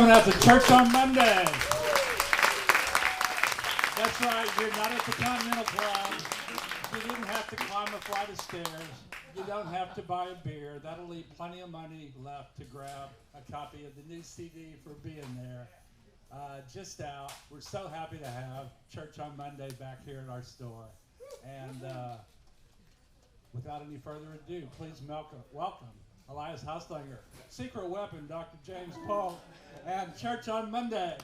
coming out to church on Monday. That's right, you're not at the Continental Club. You didn't have to climb a flight of stairs. You don't have to buy a beer. That'll leave plenty of money left to grab a copy of the new CD for being there. Just out. We're so happy to have Church on Monday back here at our store. And without any further ado, please welcome Elias Hauslinger, Secret Weapon, Dr. James Polk, and Church on Monday.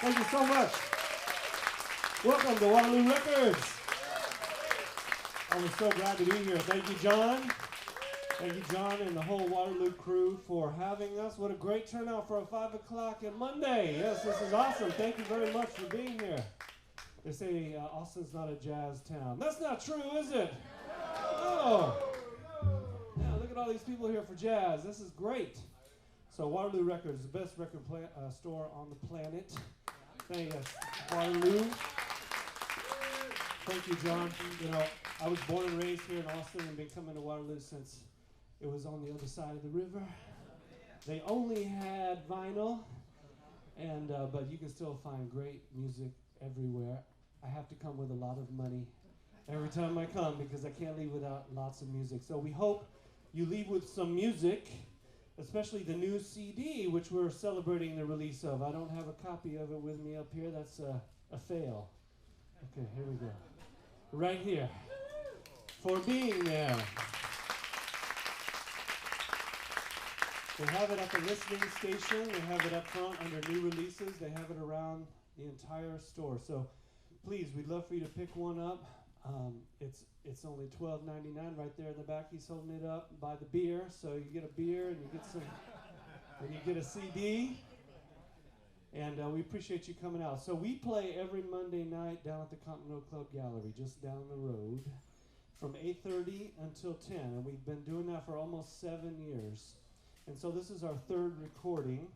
Thank you so much. Welcome to Waterloo Records. I'm so glad to be here. Thank you, John. Thank you, John, and the whole Waterloo crew for having us. What a great turnout for a 5 o'clock on Monday. Yes, this is awesome. Thank you very much for being here. They say Austin's not a jazz town. That's not true, is it? No. Yeah, look at all these people here for jazz. This is great. So Waterloo Records, the best record store on the planet. Thank us, Waterloo. Thank you, John. You know, I was born and raised here in Austin and been coming to Waterloo since it was on the other side of the river. They only had vinyl, and but you can still find great music everywhere. I have to come with a lot of money every time I come because I can't leave without lots of music. So we hope you leave with some music, especially the new CD, which we're celebrating the release of. I don't have a copy of it with me up here. That's a fail. Okay, here we go. Right here. For being there. They have it at the listening station. They have it up front under new releases. They have it around the entire store. So please, we'd love for you to pick one up. It's only $12.99 right there in the back. He's holding it up. Buy the beer, so you get a beer and you get some, and you get a CD. And we appreciate you coming out. So we play every Monday night down at the Continental Club Gallery, just down the road, from 8:30 until 10. And we've been doing that for almost 7 years. And so this is our third recording.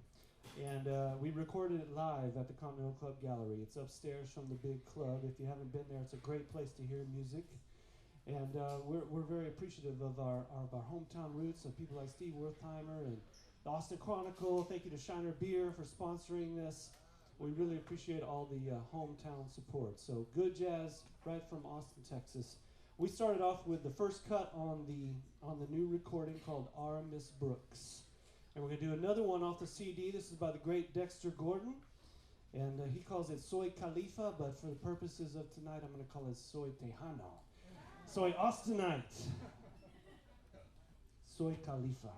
And we recorded it live at the Continental Club Gallery. It's upstairs from the big club. If you haven't been there, it's a great place to hear music. And we're very appreciative of our hometown roots, of people like Steve Wertheimer and the Austin Chronicle. Thank you to Shiner Beer for sponsoring this. We really appreciate all the hometown support. So good jazz right from Austin, Texas. We started off with the first cut on the new recording called Our Miss Brooks. And we're going to do another one off the CD. This is by the great Dexter Gordon. And he calls it Soy Califa, but for the purposes of tonight, I'm going to call it Soy Tejano. Soy Austinite. Soy Califa.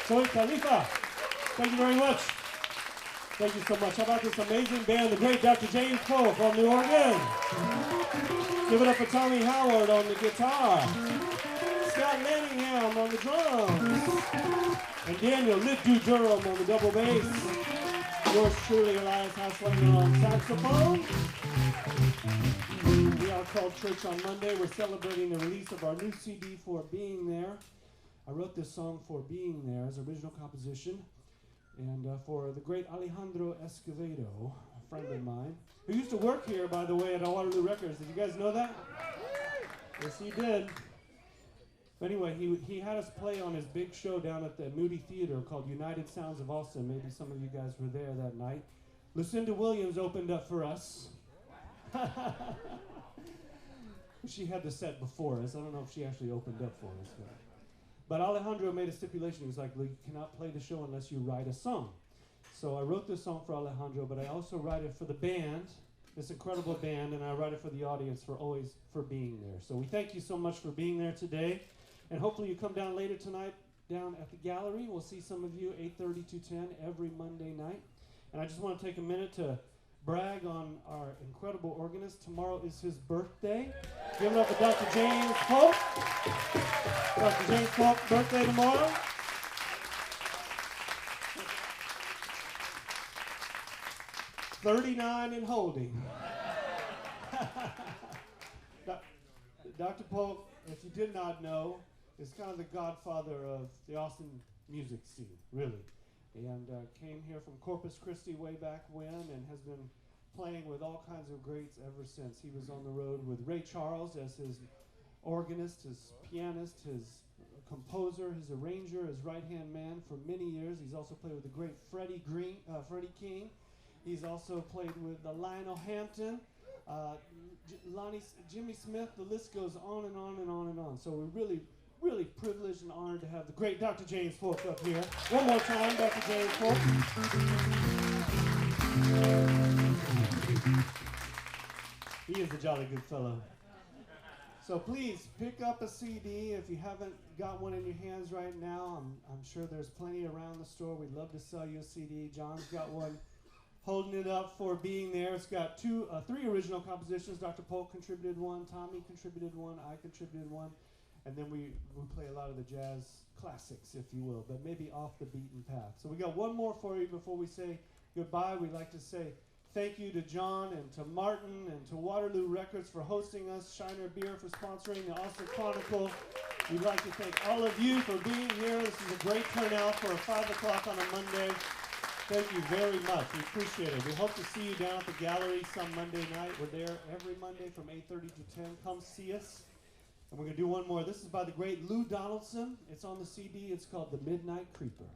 Soy Khalifa. Thank you very much. Thank you so much. How about this amazing band, the great Dr. James Cole from New Orleans. Give it up for Tommy Howard on the guitar. Scott Manningham on the drums. And Daniel Litdu Durham on the double bass. Yours truly, Elias Haslingman on saxophone. We are called Church on Monday. We're celebrating the release of our new CD, For Being There. I wrote this song For Being There as original composition, and for the great Alejandro Escovedo friend of mine, who used to work here, by the way, at Waterloo Records. Did you guys know that? Yes, he did. But anyway, he had us play on his big show down at the Moody Theater called United Sounds of Austin. Maybe some of you guys were there that night. Lucinda Williams opened up for us. She had the set before us. I don't know if she actually opened up for us. But Alejandro made a stipulation. He was like, you cannot play the show unless you write a song. So I wrote this song for Alejandro, but I also write it for the band, this incredible band, and I write it for the audience for being there. So we thank you so much for being there today. And hopefully you come down later tonight down at the gallery. We'll see some of you 8:30 to 10 every Monday night. And I just want to take a minute to brag on our incredible organist. Tomorrow is his birthday. Give it up for Dr. James Polk. Dr. James Polk's birthday tomorrow. $39 and holding. Dr. Polk, if you did not know, is kind of the godfather of the Austin music scene, really. And came here from Corpus Christi way back when and has been playing with all kinds of greats ever since. He was on the road with Ray Charles as his organist, his pianist, his composer, his arranger, his right-hand man for many years. He's also played with the great Freddie King. He's also played with Lionel Hampton, Jimmy Smith. The list goes on and on and on and on. So we're really privileged and honored to have the great Dr. James Polk up here. One more time, Dr. James Polk. He is a jolly good fellow. So please pick up a CD if you haven't got one in your hands right now. I'm sure there's plenty around the store. We'd love to sell you a CD. John's got one holding it up for being there. It's got three original compositions. Dr. Polk contributed one, Tommy contributed one, I contributed one. And then we play a lot of the jazz classics, if you will, but maybe off the beaten path. So we got one more for you before we say goodbye. We'd like to say thank you to John and to Martin and to Waterloo Records for hosting us, Shiner Beer for sponsoring the Austin Chronicle. We'd like to thank all of you for being here. This is a great turnout for 5 o'clock on a Monday. Thank you very much. We appreciate it. We hope to see you down at the gallery some Monday night. We're there every Monday from 8:30 to 10. Come see us. And we're going to do one more. This is by the great Lou Donaldson. It's on the CD. It's called The Midnight Creeper.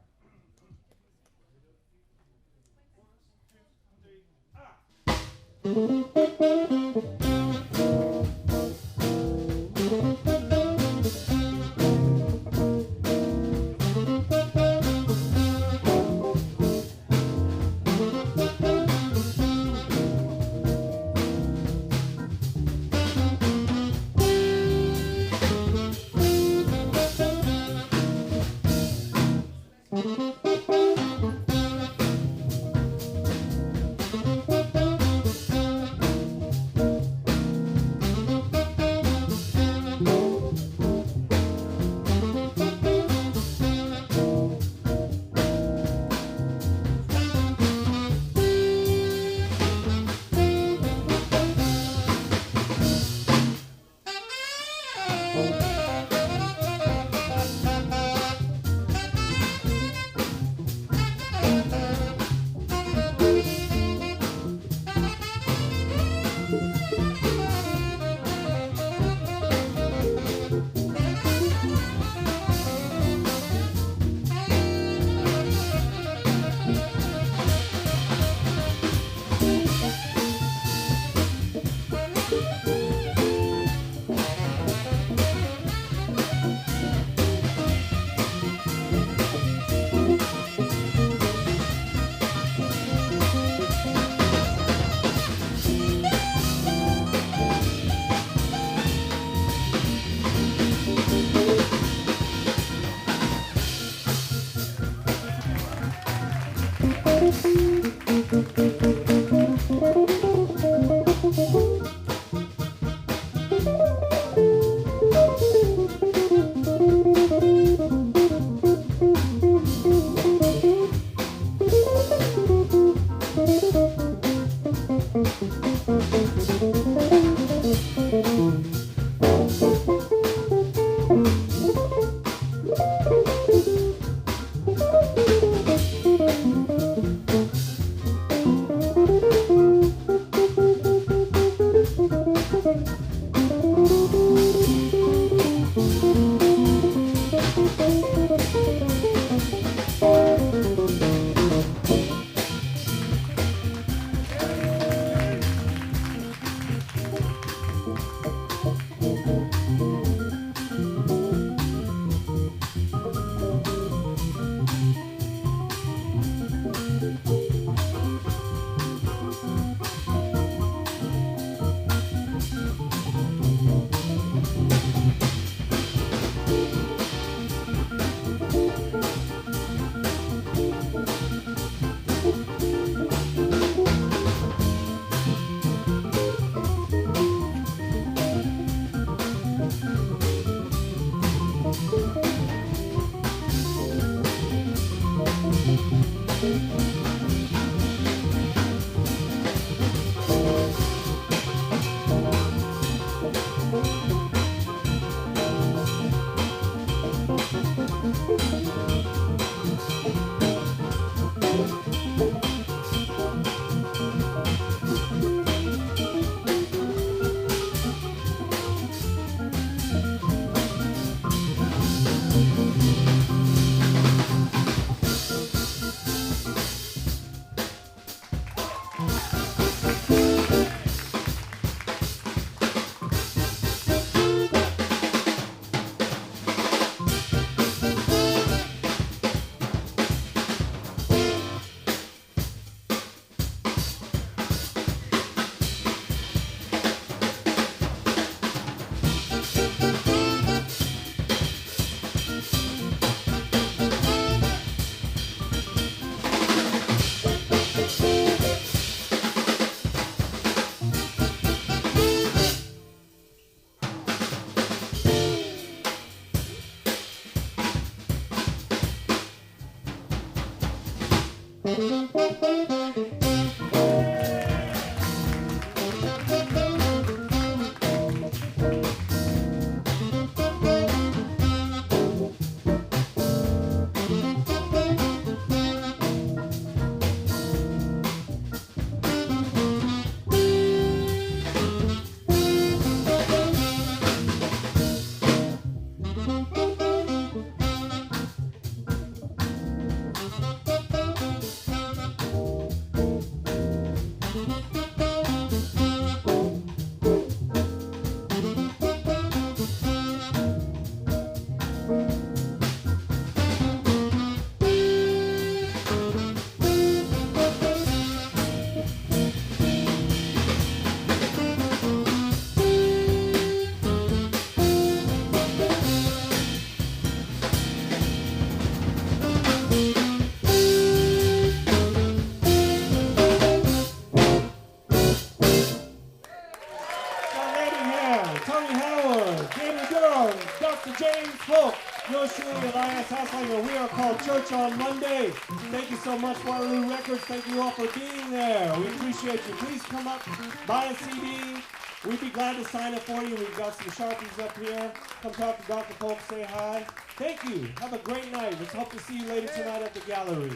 Folk, yours truly, Elias Hasslinger. We are called Church on Monday. Thank you so much, Waterloo Records. Thank you all for being there. We appreciate you. Please come up, buy a CD. We'd be glad to sign it for you. We've got some Sharpies up here. Come talk to Dr. Polk, say hi. Thank you. Have a great night. Let's hope to see you later tonight at the gallery.